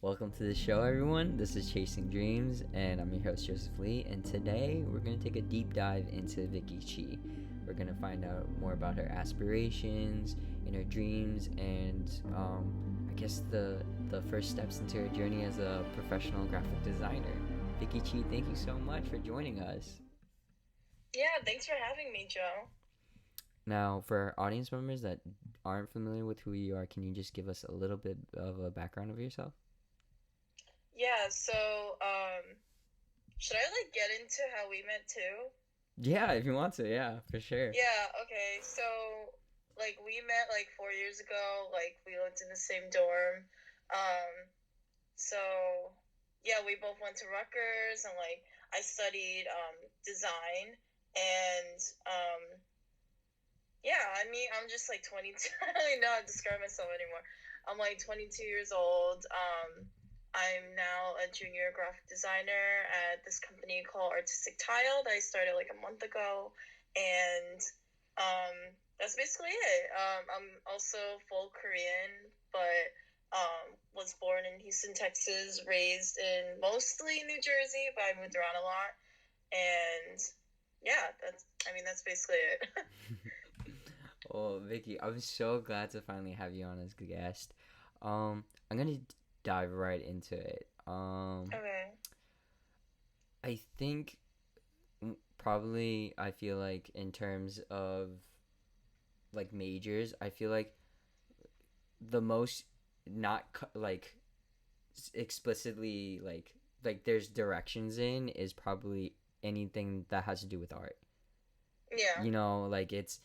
Welcome to the show, everyone. This is Chasing Dreams, and I'm your host, Joseph Lee. And today we're going to take a deep dive into Vicky Chi. We're going to find out more about her aspirations and her dreams, and I guess the first steps into her journey as a professional graphic designer. Vicky Chi, thank you so much for joining us. Yeah, thanks for having me, Joe. Now, for our audience members that aren't familiar with who you are, can you just give us a little bit of a background of yourself? Yeah, should I get into how we met too? Yeah, if you want to, yeah, for sure. Yeah, okay. We met 4 years ago. We lived in the same dorm. Um, so yeah, we both went to Rutgers, and I studied design, and yeah, I mean, I'm just 22. I don't even know how to describe myself anymore. I'm 22 years old. I'm now a junior graphic designer at this company called Artistic Tile that I started a month ago, and um, that's basically it. I'm also full Korean, but was born in Houston, Texas, raised in mostly New Jersey, but I moved around a lot, and yeah, that's basically it. Oh, Vicky, I'm so glad to finally have you on as a guest. I'm gonna dive right into it. Okay. I think probably I feel like in terms of like majors, I feel like the most not explicitly like there's directions in is probably anything that has to do with art. Yeah. Like it's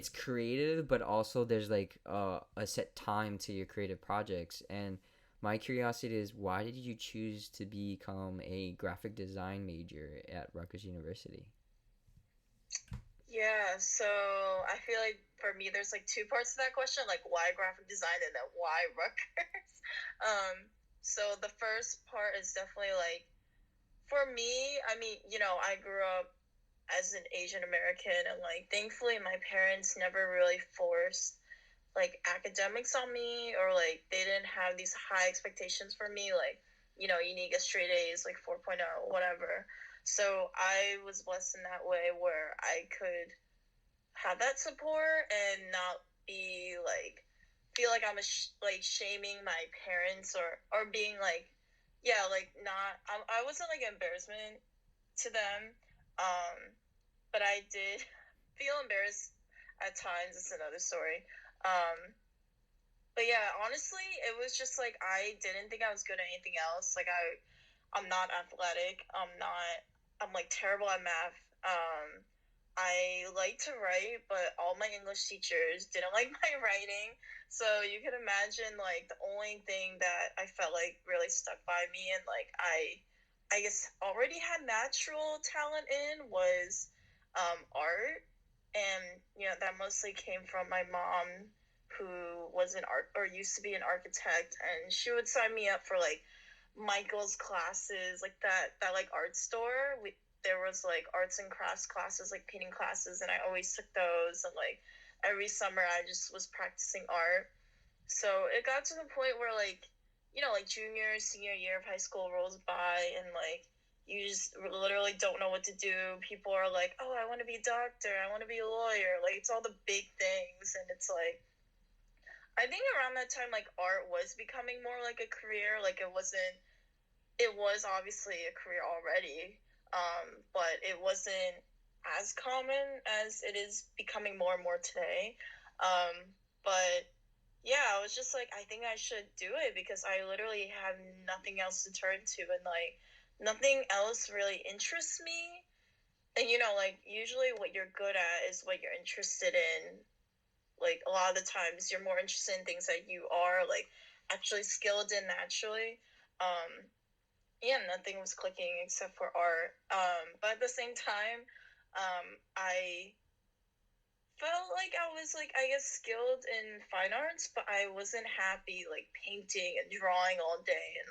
creative, but also there's like a set time to your creative projects. And my curiosity is, why did you choose to become a graphic design major at Rutgers University? Yeah, so I feel like for me there's two parts to that question, like why graphic design and then why Rutgers. um so the first part is definitely for me, I mean, I grew up as an Asian American, and thankfully my parents never really forced academics on me, or they didn't have these high expectations for me, you need to get straight A's, 4.0, whatever. So I was blessed in that way where I could have that support and not be feel like I'm shaming my parents, or being yeah, not I wasn't embarrassment to them. um but I did feel embarrassed at times. It's another story. But yeah, honestly, it was just I didn't think I was good at anything else. I'm not athletic. I'm terrible at math. I like to write, but all my English teachers didn't like my writing. So you can imagine the only thing that I felt really stuck by me, and I guess already had natural talent in, was art. And that mostly came from my mom, who was an art, or used to be an architect, and she would sign me up for Michael's classes, that art store. There was arts and crafts classes, painting classes, and I always took those. And every summer I just was practicing art. So it got to the point where junior, senior year of high school rolls by, and you just literally don't know what to do. People are like, "Oh, I want to be a doctor. I want to be a lawyer." It's all the big things, and it's I think around that time, art was becoming more like a career. It wasn't. It was obviously a career already, but it wasn't as common as it is becoming more and more today. But yeah, I was just I think I should do it because I literally have nothing else to turn to, and nothing else really interests me. And usually what you're good at is what you're interested in. A lot of the times you're more interested in things that you are actually skilled in naturally. Um, yeah, nothing was clicking except for art. But at the same time, I felt like I was I guess skilled in fine arts, but I wasn't happy painting and drawing all day, and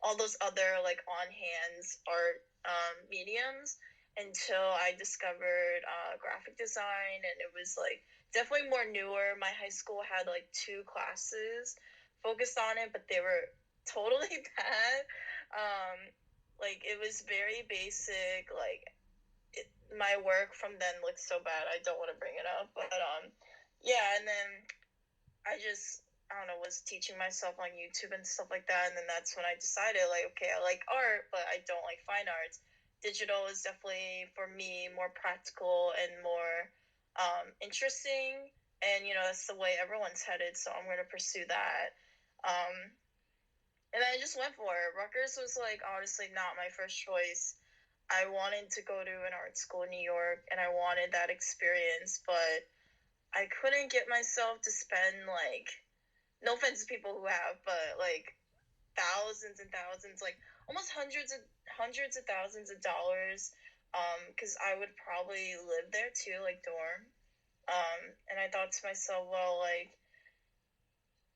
all those other on hands art mediums, until I discovered graphic design. And it was definitely more newer. My high school had two classes focused on it, but they were totally bad. Um, like it was very basic. Like my work from then looks so bad. I don't want to bring it up, but yeah. And then I don't know, was teaching myself on YouTube and stuff like that. And then that's when I decided, like, okay, I like art, but I don't like fine arts. Digital is definitely for me more practical and more interesting. And that's the way everyone's headed. So I'm going to pursue that. Um, and I just went for it. Rutgers was like honestly not my first choice. I wanted to go to an art school in New York and I wanted that experience, but I couldn't get myself to spend like, no offense to people who have, but like thousands and thousands, like almost hundreds of thousands of dollars, because I would probably live there too, like dorm. And I thought to myself, well, like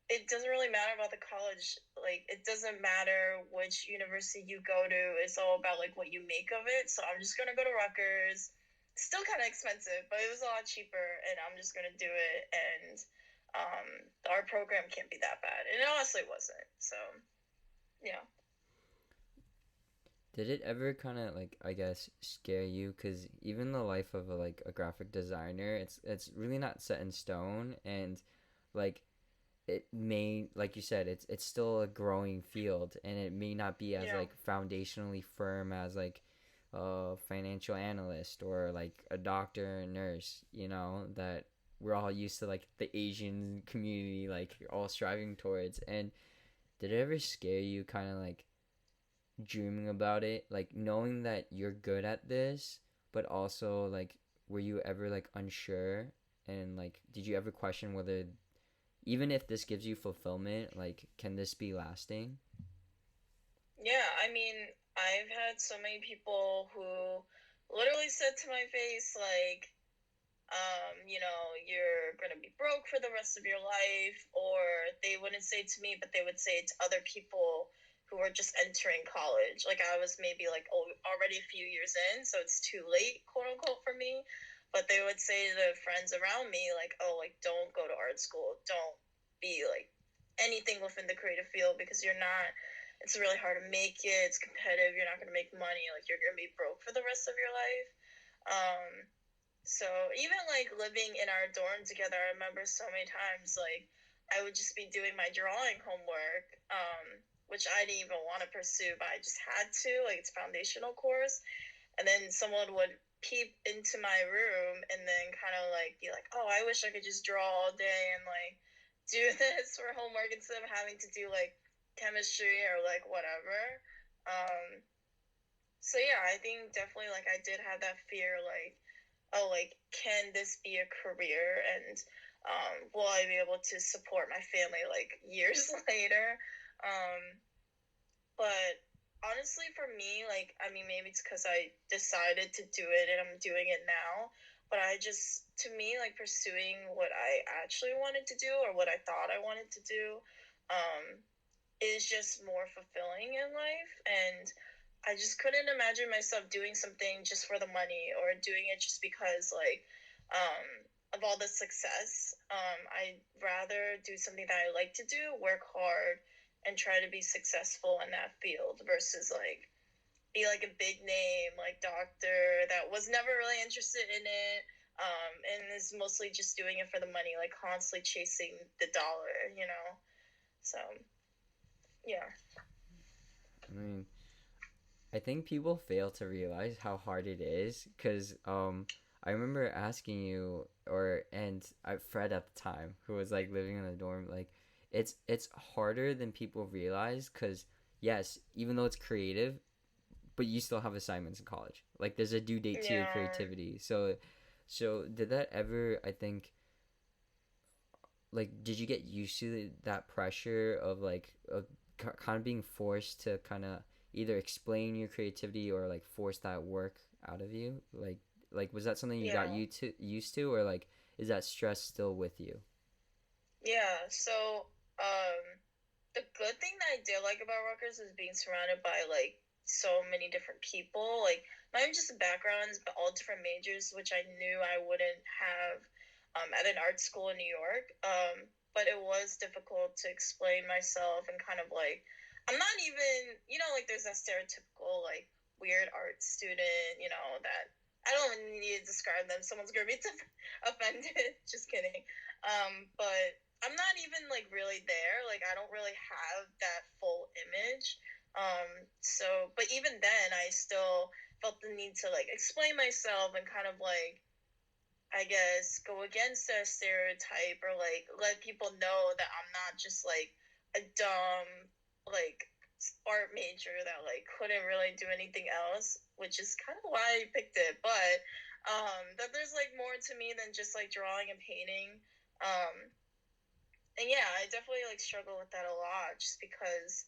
it doesn't really matter about the college. Like it doesn't matter which university you go to. It's all about like what you make of it. So I'm just gonna go to Rutgers. Still kind of expensive, but it was a lot cheaper, and I'm just gonna do it. And our program can't be that bad, and it honestly wasn't. So yeah. Did it ever kind of like, I guess, scare you? Because even the life of a graphic designer, it's really not set in stone, and like it may, like you said, it's still a growing field, and it may not be as Yeah. like foundationally firm as like a financial analyst or like a doctor or nurse, that we're all used to, like the Asian community, like all striving towards. And did it ever scare you, kind of like dreaming about it, like knowing that you're good at this, but also like were you ever like unsure, and like did you ever question whether, even if this gives you fulfillment, like can this be lasting? Yeah, I mean, I've had so many people who literally said to my face, like, you're gonna be broke for the rest of your life, or they wouldn't say it to me, but they would say it to other people who were just entering college. Like I was maybe like already a few years in, so it's too late, quote unquote, for me. But they would say to the friends around me, like, oh, like don't go to art school, don't be like anything within the creative field because you're not. It's really hard to make it. It's competitive. You're not gonna make money. Like you're gonna be broke for the rest of your life. Um, so even like living in our dorm together, I remember so many times like I would just be doing my drawing homework, which I didn't even want to pursue, but I just had to. Like it's foundational course, and then someone would peep into my room and then kind of like be like, "Oh, I wish I could just draw all day and like do this for homework instead of having to do like chemistry or like whatever." Um, so yeah, I think definitely like I did have that fear, like, oh, like can this be a career, and will I be able to support my family like years later? Um, but honestly, for me, like, I mean, maybe it's because I decided to do it and I'm doing it now. But to me, like, pursuing what I actually wanted to do or what I thought I wanted to do um, is just more fulfilling in life. And I just couldn't imagine myself doing something just for the money or doing it just because, like, of all the success. I'd rather do something that I like to do, work hard, and try to be successful in that field versus, like, be like a big name, like, doctor that was never really interested in it. And is mostly just doing it for the money, like constantly chasing the dollar. So, yeah. I mean, I think people fail to realize how hard it is, because I remember asking you, and Fred at the time, who was like living in the dorm, like it's harder than people realize, because yes, even though it's creative, but you still have assignments in college. Like there's a due date to your Yeah. creativity. So did that ever, I think, like did you get used to that pressure of like kind of being forced to kind of either explain your creativity or like force that work out of you, like was that something you got Yeah. used to, or like is that stress still with you? Yeah. So, the good thing that I did like about Rutgers is being surrounded by like so many different people, like not even just backgrounds, but all different majors, which I knew I wouldn't have at an art school in New York. But it was difficult to explain myself and kind of like I'm not even, like there's that stereotypical like weird art student, that I don't even need to describe them. Someone's gonna be offended. Just kidding. But I'm not even like really there. Like I don't really have that full image. But even then, I still felt the need to like explain myself and kind of like I guess go against a stereotype or like let people know that I'm not just like a dumb like art major that like couldn't really do anything else, which is kind of why I picked it. But that there's like more to me than just like drawing and painting. Um, and yeah, I definitely like struggle with that a lot just because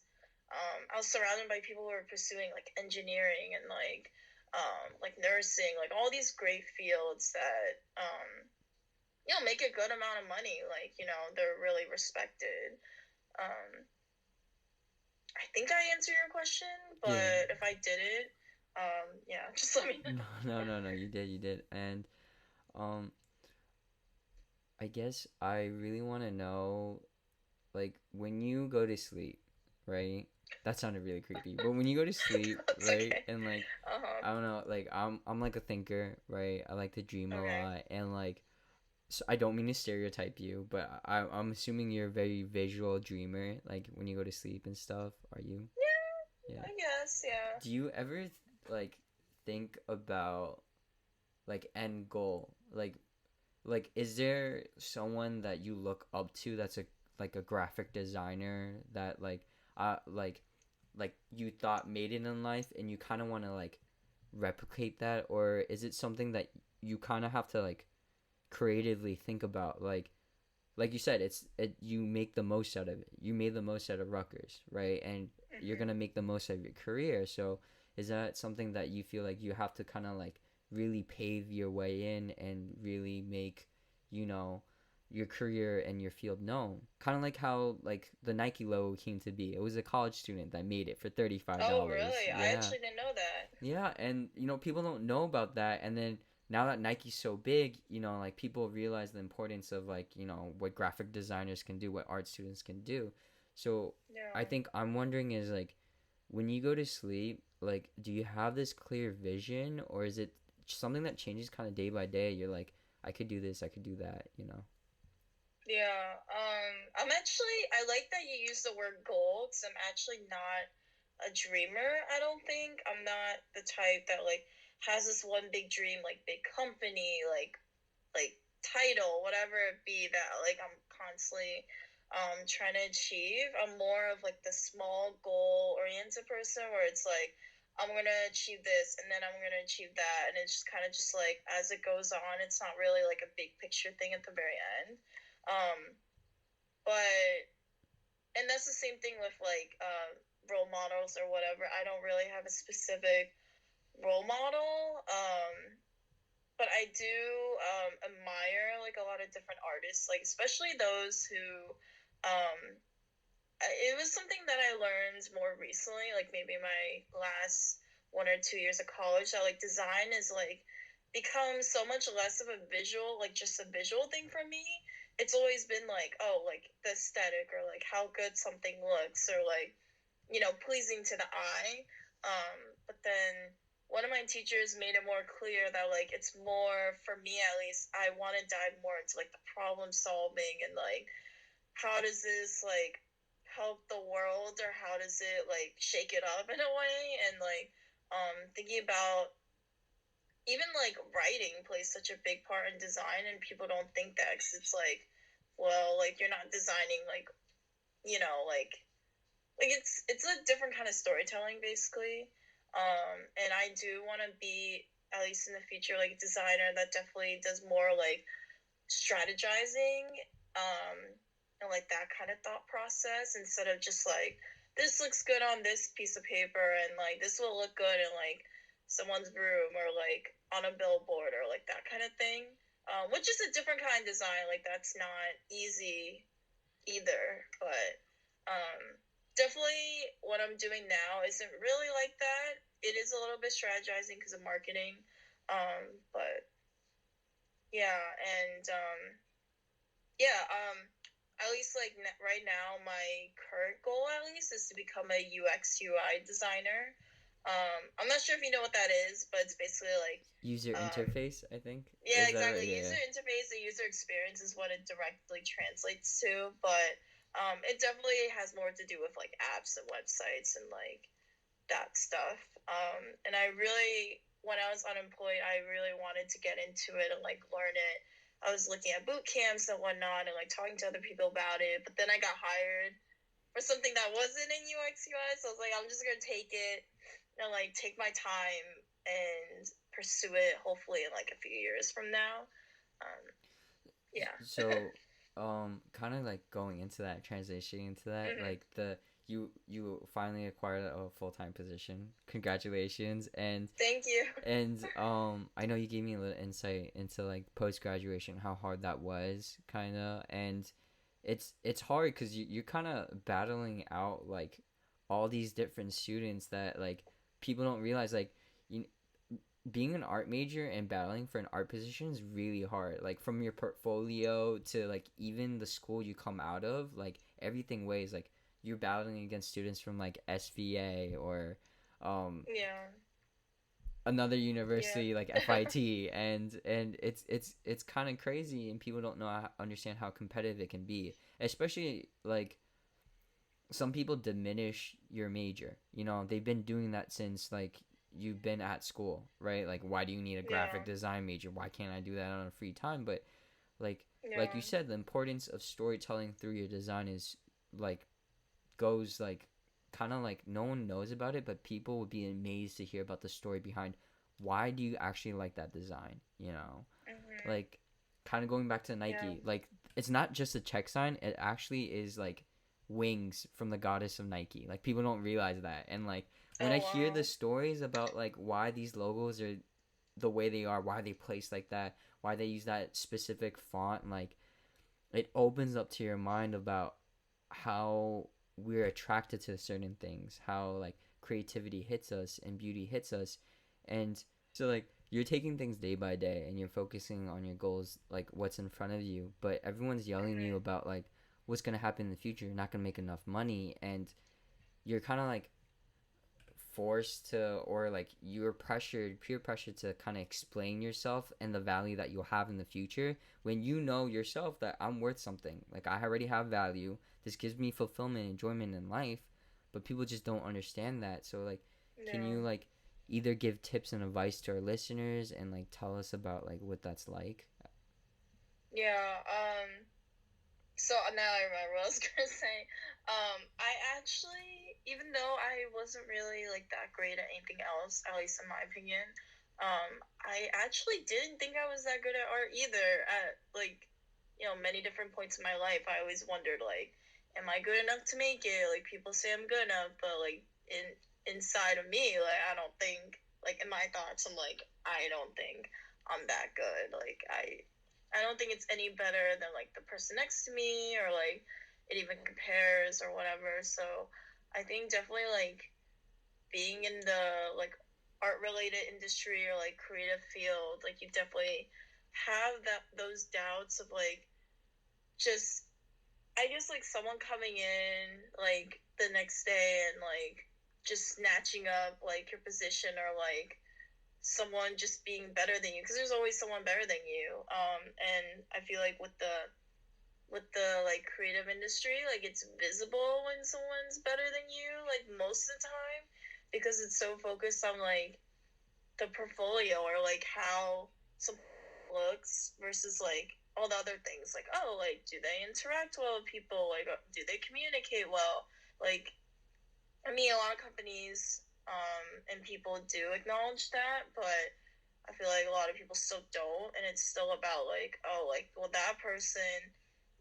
I was surrounded by people who were pursuing like engineering and like nursing, like all these great fields that make a good amount of money. Like they're really respected. Um, I think I answered your question, Yeah. but if I didn't, yeah, just let me No, know. no, no, no. You did, and um, I guess I really want to know, like, when you go to sleep, right? That sounded really creepy. But when you go to sleep, That's right, okay. and like, Uh huh. I don't know, like, I'm like a thinker, right? I like to dream a Okay. lot, and like, so I don't mean to stereotype you, but I'm assuming you're a very visual dreamer. Like when you go to sleep and stuff, are you? Yeah, Yeah. I guess. Yeah. Do you ever like think about like end goal? Like is there someone that you look up to that's a like a graphic designer that uh like like you thought made it in life and you kind of want to like replicate that, or is it something that you kind of have to like creatively think about, like you said, you make the most out of it. You made the most out of Rutgers, right? And you're Mhm. gonna make the most out of your career. So is that something that you feel like you have to kind of like really pave your way in and really make, you know, your career and your field known? Kind of like how like the Nike logo came to be. It was a college student that made it for $35. Oh, really? I Yeah. actually didn't know that. Yeah, and people don't know about that, and then now that Nike's so big, like people realize the importance of like, what graphic designers can do, what art students can do. So, I Yeah. think I'm wondering is like when you go to sleep, like do you have this clear vision, or is it something that changes kind of day by day? You're like, I could do this, I could do that. Yeah. I like that you use the word goal because I'm actually not a dreamer, I don't think. I'm not the type that like has this one big dream, like big company, like title, whatever it be that like I'm constantly trying to achieve. I'm more of like the small goal oriented person where it's like I'm gonna achieve this and then I'm gonna achieve that, and it's just kind of just like as it goes on. It's not really like a big picture thing at the very end. Um, but and that's the same thing with like role models or whatever. I don't really have a specific role model. But I do admire like a lot of different artists, like especially those who um, it was something that I learned more recently, like maybe my last 1 or 2 years of college, that like design is like become so much less of a visual, like just a visual thing for me. It's always been like, oh, like the aesthetic or like how good something looks or like, pleasing to the eye. But then one of my teachers made it more clear that like it's more for me at least, I want to dive more into like the problem solving and like how does this like help the world or how does it like shake it up in a way, and like thinking about even like writing plays such a big part in design, and people don't think that because it's like, well, like you're not designing like like it's a different kind of storytelling basically. And I do want to be, at least in the future, like a designer that definitely does more like strategizing, um, and like that kind of thought process instead of just like this looks good on this piece of paper and like this will look good in like someone's room or like on a billboard or like that kind of thing. Which is a different kind of design. Like that's not easy either, but definitely what I'm doing now isn't really like that. It is a little bit strategizing because of marketing, but yeah, and yeah, at least like right now, my current goal at least is to become a UX UI designer. I'm not sure if you know what that is, but it's basically like, User um, interface, I think. yeah, Is that right? exactly. Yeah. User interface and user experience is what it directly translates to, but it definitely has more to do with like apps and websites and like that stuff. And I really, when I was unemployed, I really wanted to get into it and like learn it. I was looking at boot camps and whatnot and like talking to other people about it. But then I got hired for something that wasn't in UX UI. So I was like, I'm just going to take it and like take my time and pursue it hopefully in like a few years from now. Um, yeah. So, kind of like going into that, transitioning into that, Mm-hmm. like you finally acquired a full time position. Congratulations, Thank you. I know you gave me a little insight into like post graduation, how hard that was, kind of, and it's hard because you're kind of battling out like all these different students that like people don't realize like you being an art major and battling for an art position is really hard. Like from your portfolio to like even the school you come out of, like everything weighs. Like you're battling against students from like SVA or um, Yeah. another Yeah. university like FIT, and it's kind of crazy, and people don't know understand how competitive it can be, especially like some people diminish your major. You know, they've been doing that since like you've been at school, right? Like why do you need a graphic Yeah. design major? Why can't I do that on a free time? But like like you Yeah. said, the importance of storytelling through your design is like goes like kind of like no one knows about it, but people would be amazed to hear about the story behind why do you actually like that design, you know? Mm-hmm. Like kind of going back to Yeah. Nike, like it's not just a check sign, it actually is like wings from the goddess of Nike. Like people don't realize that. And like when I Oh hear the wow. stories about like why these logos are the way they are, why they place like that, why they use that specific font, like it opens up to your mind about how we're attracted to certain things, how like creativity hits us and beauty hits us. And so like you're taking things day by day and you're focusing on your goals, like what's in front of you, but everyone's yelling you Mm-hmm. about like what's going to happen in the future. You're not going to make enough money, and you're kind of like forced to, or like you're pressured, peer pressure to kind of explain yourself and the value that you'll have in the future, when you know yourself that I'm worth something, like I already have value, this gives me fulfillment, enjoyment in life, but people just don't understand that. So like can Yeah. you like either give tips and advice to our listeners and like tell us about like what that's like? Yeah. So now I remember what I was gonna say. I actually, even though I wasn't really like that great at anything else, at least in my opinion, I actually didn't think I was that good at art either. At like, many different points in my life, I always wondered like, am I good enough to make it? Like people say I'm good enough, but like inside of me, like I don't think like in my thoughts, I'm like I don't think I'm that good. Like I don't think it's any better than like the person next to me or like it even compares or whatever. So I think definitely like being in the like art related industry or like creative field, like you definitely have those doubts of like just I guess like someone coming in like the next day and like just snatching up like your position or like someone just being better than you because there's always someone better than you and I feel like with the like creative industry like it's visible when someone's better than you like most of the time because it's so focused on like the portfolio or like how some looks versus like all the other things like oh like do they interact well with people like do they communicate well like I mean, a lot of companies and people do acknowledge that, but I feel like a lot of people still don't, and it's still about like, oh, like, well, that person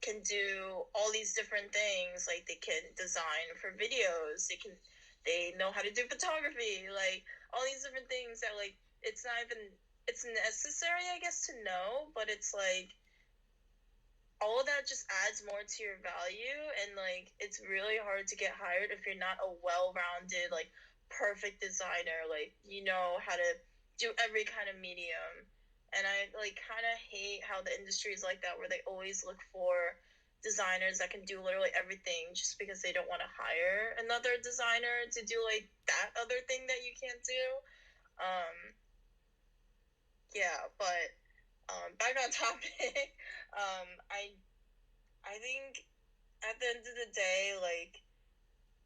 can do all these different things. Like, they can design for videos. They know how to do photography. Like, all these different things that like, it's not even, it's necessary, I guess, to know, but it's like all of that just adds more to your value and like it's really hard to get hired if you're not a well-rounded like perfect designer like you know how to do every kind of medium and I like kind of hate how the industry is like that where they always look for designers that can do literally everything just because they don't want to hire another designer to do like that other thing that you can't do. Um, yeah, but back on topic. I think at the end of the day, like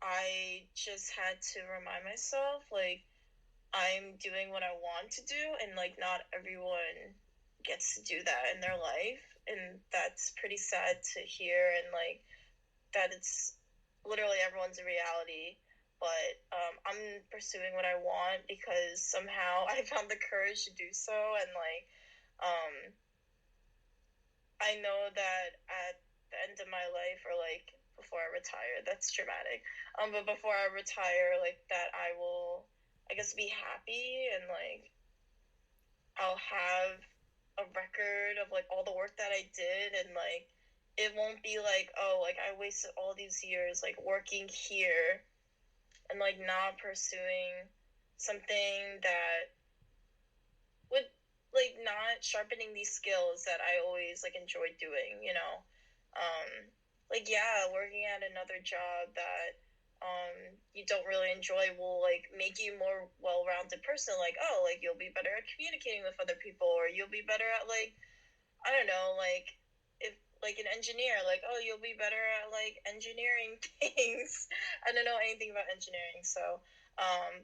I just had to remind myself, like I'm doing what I want to do, and like not everyone gets to do that in their life, and that's pretty sad to hear, and like that it's literally everyone's reality. But I'm pursuing what I want because somehow I found the courage to do so, and like um, I know that at the end of my life, or like before I retire, that's dramatic. But before I retire, like that I will, I guess, be happy, and like I'll have a record of like all the work that I did, and like it won't be like, oh, like I wasted all these years like working here and like not pursuing something that would like not sharpening these skills that I always like enjoyed doing, you know. Um like yeah, working at another job that you don't really enjoy will like make you more well-rounded person, like oh, like you'll be better at communicating with other people, or you'll be better at like I don't know, like if like an engineer, like oh, you'll be better at like engineering things. I don't know anything about engineering, so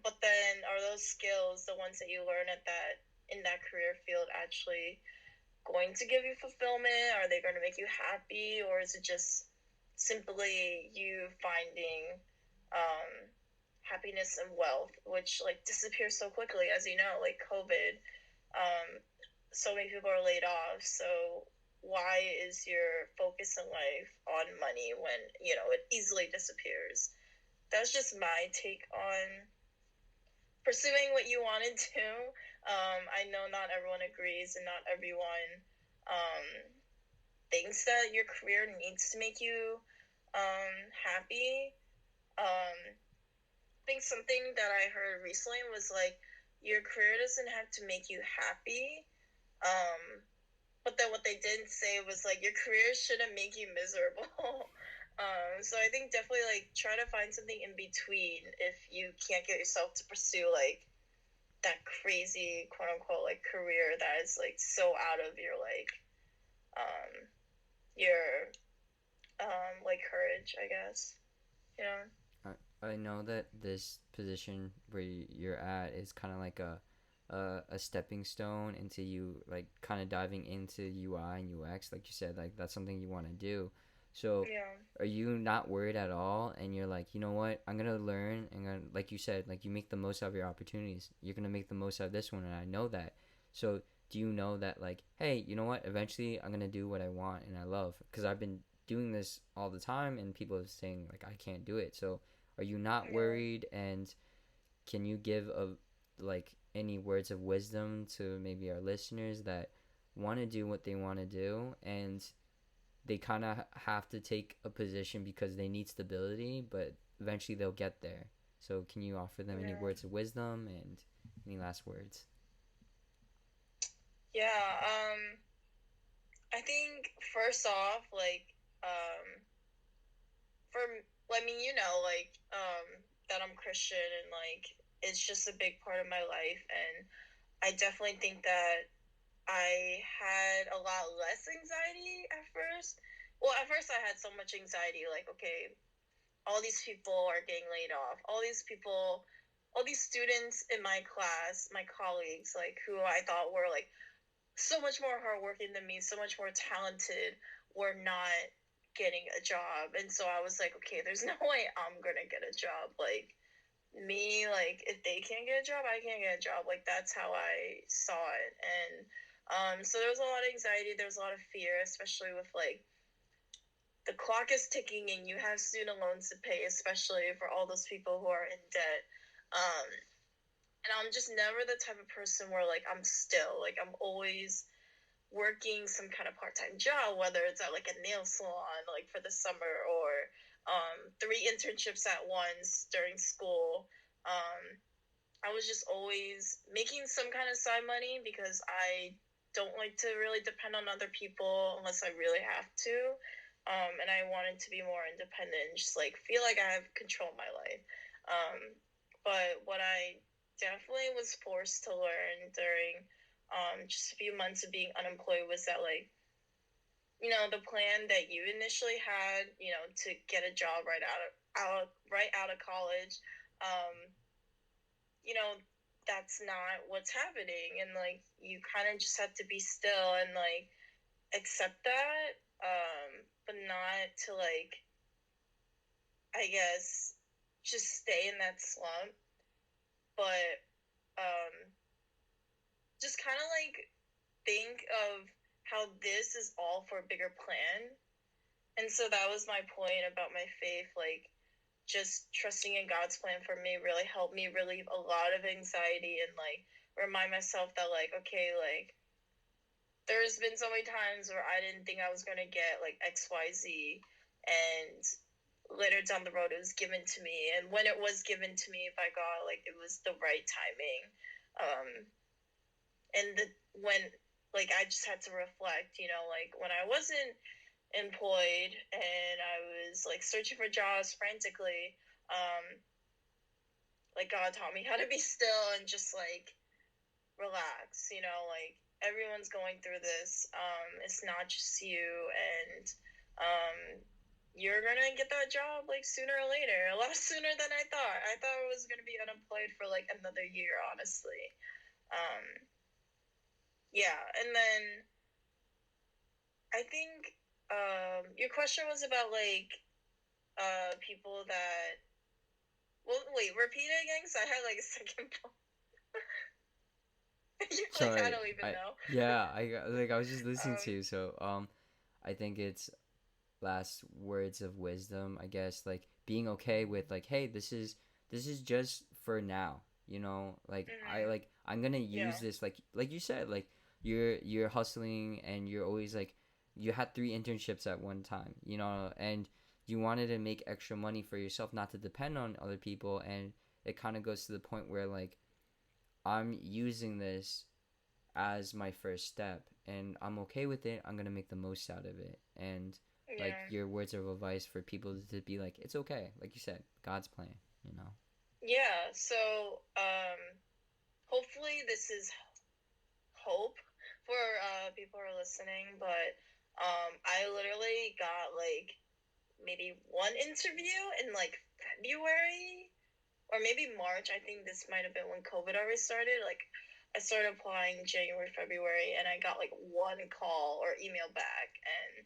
but then are those skills the ones that you learn at that in that career field actually going to give you fulfillment? Are they going to make you happy, or is it just simply you finding um, happiness and wealth, which like disappears so quickly, as you know, like COVID. Um, so many people are laid off. So why is your focus in life on money when you know it easily disappears? That's just my take on pursuing what you want to do. I know not everyone agrees, and not everyone um, thinks that your career needs to make you happy. I think something that I heard recently was like, your career doesn't have to make you happy. Um, but then what they didn't say was like, your career shouldn't make you miserable. So I think definitely like try to find something in between if you can't get yourself to pursue like that crazy quote unquote like career that is like so out of your like um your like courage, I guess. You know? I know that this position where you're at is kind of like a stepping stone into you like kind of diving into UI and UX, like you said, like that's something you want to do. So Yeah. are you not worried at all, and you're like, you know what, I'm gonna learn, and gonna, like you said, like you make the most out of your opportunities, you're gonna make the most out of this one, and I know that. So do you know that, like, hey, you know what, eventually I'm gonna do what I want and I love, because I've been doing this all the time and people are saying like I can't do it. So are you not Yeah. worried? And can you give a like any words of wisdom to maybe our listeners that want to do what they want to do, and they kind of have to take a position because they need stability, but eventually they'll get there. So can you offer them any Yeah. words of wisdom and any last words? Yeah. I think first off, like, um, for I mean, you know, like, that I'm Christian, and like it's just a big part of my life, and I definitely think that I had a lot less anxiety at first. Well, at first I had so much anxiety, like, okay, all these people are getting laid off. All these students in my class, my colleagues, like who I thought were like so much more hardworking than me, so much more talented, were not getting a job. And so I was like, okay, there's no way I'm gonna get a job. Like me, like if they can't get a job, I can't get a job. Like that's how I saw it. And so there was a lot of anxiety, there was a lot of fear, especially with like the clock is ticking and you have student loans to pay, especially for all those people who are in debt. Um, and I'm just never the type of person where like I'm still like I'm always working some kind of part-time job, whether it's at like a nail salon like for the summer, or three internships at once during school. um, I was just always making some kind of side money because I don't like to really depend on other people unless I really have to. And I wanted to be more independent and just like feel like I have control of my life. Um, but what I definitely was forced to learn during just a few months of being unemployed was that like the plan that you initially had, to get a job right out of college, um, you know, that's not what's happening, and like you kind of just have to be still and like accept that, but not to like, I guess, just stay in that slump, but um, just kind of like think of how this is all for a bigger plan. And so that was my point about my faith. Like, just trusting in God's plan for me really helped me relieve a lot of anxiety and, like, remind myself that, like, okay, like, there's been so many times where I didn't think I was going to get, like, XYZ. And later down the road, it was given to me. And when it was given to me by God, like, it was the right timing. Um, and when, like, I just had to reflect, like, when I wasn't employed and I was like searching for jobs frantically, like God taught me how to be still and just like relax, like everyone's going through this. It's not just you, and um, you're gonna get that job like sooner or later, a lot sooner than I thought. I thought I was gonna be unemployed for like another year, honestly. Um, yeah, and then I think your question was about like people that. Well, wait, repeat it again. Cause I had like a second. You're like, I Sorry, don't even I know. yeah, I was just listening um, to you, so I think it's last words of wisdom, I guess, like being okay with like, hey, this is just for now, like mm-hmm. I'm gonna use Yeah, this, like you said, like you're hustling and you're always like, you had three internships at one time, and you wanted to make extra money for yourself, not to depend on other people, and it kind of goes to the point where like I'm using this as my first step and I'm okay with it. I'm gonna make the most out of it. And like yeah, your words of advice for people to be like, it's okay, like you said, God's plan. yeah. So, hopefully this is hope for people who are listening. But I literally got like maybe one interview in like February or maybe March. I think this might have been when COVID already started. Like, I started applying January, February, and I got like one call or email back, and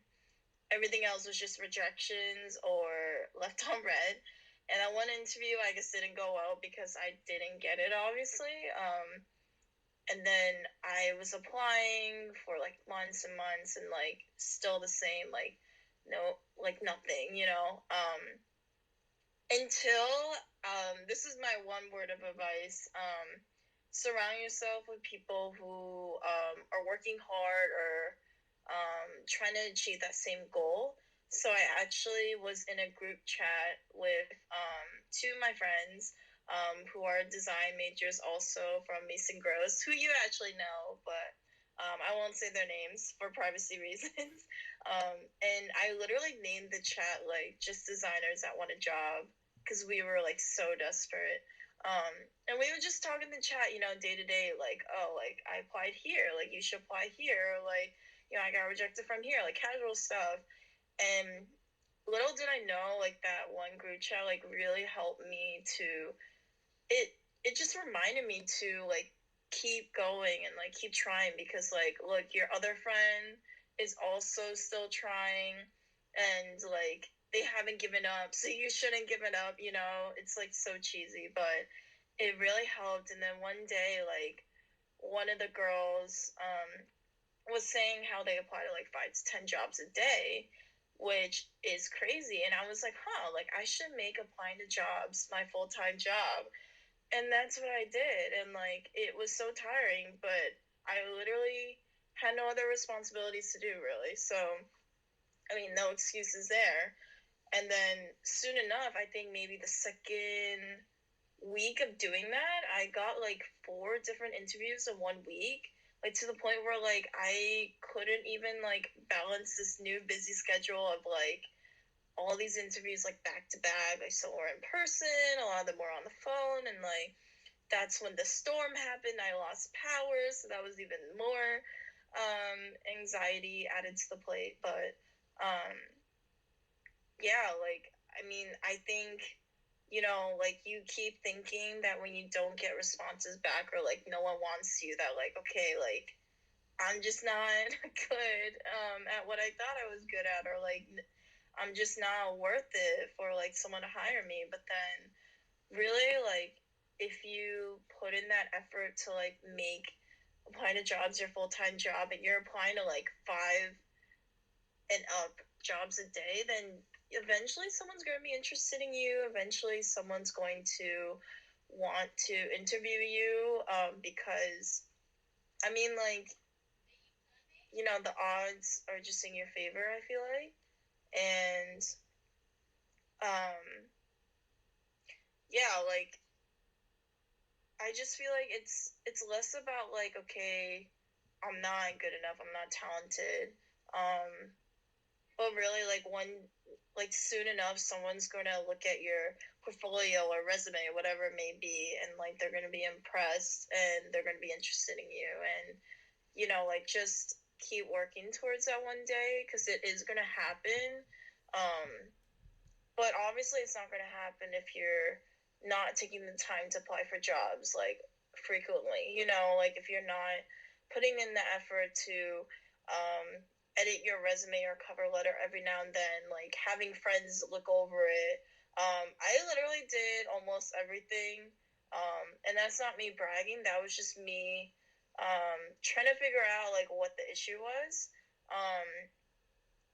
everything else was just rejections or left on red. And that one interview, I guess, didn't go well because I didn't get it, obviously. And then I was applying for like months and months, and like still the same, like no, like nothing, until this is my one word of advice. Surround yourself with people who are working hard or trying to achieve that same goal. So I actually was in a group chat with two of my friends who are design majors also from Mason Gross, who you actually know, but I won't say their names for privacy reasons. And I literally named the chat like just designers that want a job because we were like so desperate. And we would just talk in the chat, day to day, like, oh, like I applied here, like you should apply here, or, like, I got rejected from here, like casual stuff. And little did I know, like that one group chat, like really helped me to it. It just reminded me to like keep going and like keep trying because like look, your other friend is also still trying, and like they haven't given up, so you shouldn't give it up. It's like so cheesy, but it really helped. And then one day, like one of the girls was saying how they apply to like 5 to 10 jobs a day, which is crazy. And I was like, huh, like I should make applying to jobs my full-time job. And that's what I did. And like it was so tiring, but I literally had no other responsibilities to do really. So I mean, no excuses there. And then soon enough, I think maybe the second week of doing that, I got like 4 different interviews in one week. like to the point where like I couldn't even like balance this new busy schedule of like all these interviews like back to back. Like some were in person, a lot of them were on the phone, and like that's when the storm happened. I lost power, so that was even more anxiety added to the plate. But um, yeah, like I mean, I think like you keep thinking that when you don't get responses back or like no one wants you, that like okay, like I'm just not good at what I thought I was good at, or like I'm just not worth it for like someone to hire me. But then really like if you put in that effort to like make applying to jobs your full-time job, and you're applying to like 5 and up jobs a day, then eventually someone's going to be interested in you. Eventually someone's going to want to interview you, because I mean like the odds are just in your favor, I feel like. And um yeah, like I just feel like it's less about like okay, I'm not good enough, I'm not talented. But really like like soon enough someone's going to look at your portfolio or resume, whatever it may be, and like they're going to be impressed and they're going to be interested in you. And like just keep working towards that one day, because it is going to happen. um but obviously it's not going to happen if you're not taking the time to apply for jobs like frequently. Like if you're not putting in the effort to um, edit your resume or cover letter every now and then, like having friends look over it. I literally did almost everything, and that's not me bragging. That was just me trying to figure out like what the issue was. Um,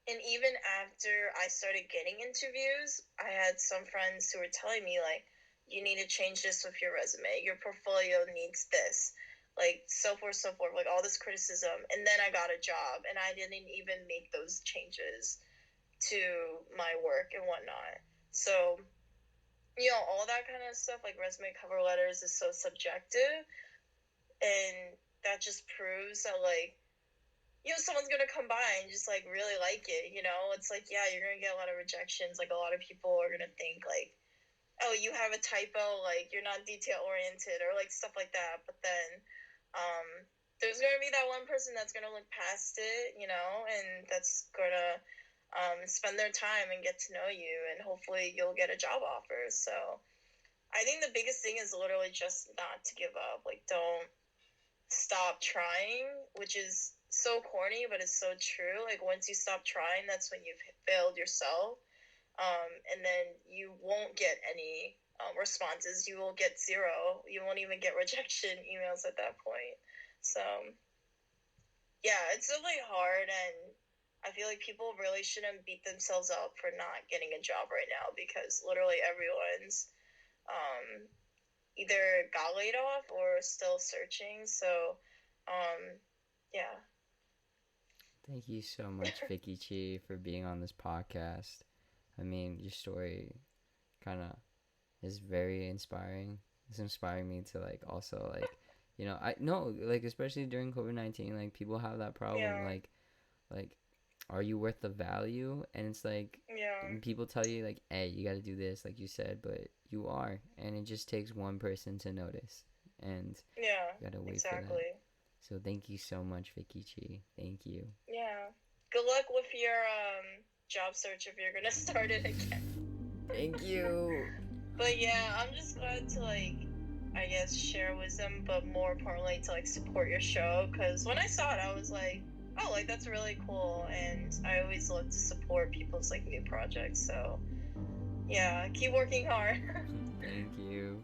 and even after I started getting interviews, I had some friends who were telling me, like, you need to change this with your resume. Your portfolio needs this. Like, so forth, so forth. Like, all this criticism. And then I got a job, and I didn't even make those changes to my work and whatnot. So, all that kind of stuff, like resume cover letters, is so subjective. And that just proves that, like, someone's gonna come by and just like really like it. It's like, yeah, you're gonna get a lot of rejections. Like a lot of people are gonna think like, oh, you have a typo, like you're not detail oriented, or like stuff like that. But then um, there's gonna be that one person that's gonna look past it, and that's gonna spend their time and get to know you, and hopefully you'll get a job offer. So I think the biggest thing is literally just not to give up. Like, don't stop trying, which is so corny, but it's so true. Like, once you stop trying, that's when you've failed yourself. And then you won't get any responses. You will get zero. You won't even get rejection emails at that point. So, yeah, it's really hard. And I feel like people really shouldn't beat themselves up for not getting a job right now, because literally everyone's um, either got laid off or still searching. So, yeah. Thank you so much, Vicky Chi, for being on this podcast. I mean, your story kind of is very inspiring. It's inspiring me to like also like, I know like especially during COVID-19, like people have that problem. Yeah. Like, are you worth the value? And it's like, Yeah. people tell you like, hey, you got to do this, like you said, but you are, and it just takes one person to notice, and Yeah. you gotta wait Exactly. for that. So thank you so much, Vicky Chi. Thank you. Yeah. Good luck with your job search if you're gonna start it again. Thank you. But yeah, I'm just glad to like, I guess, share wisdom, but more importantly to like support your show. Because when I saw it, I was like, oh, like that's really cool, and I always love to support people's like new projects. So yeah, keep working hard. Thank you.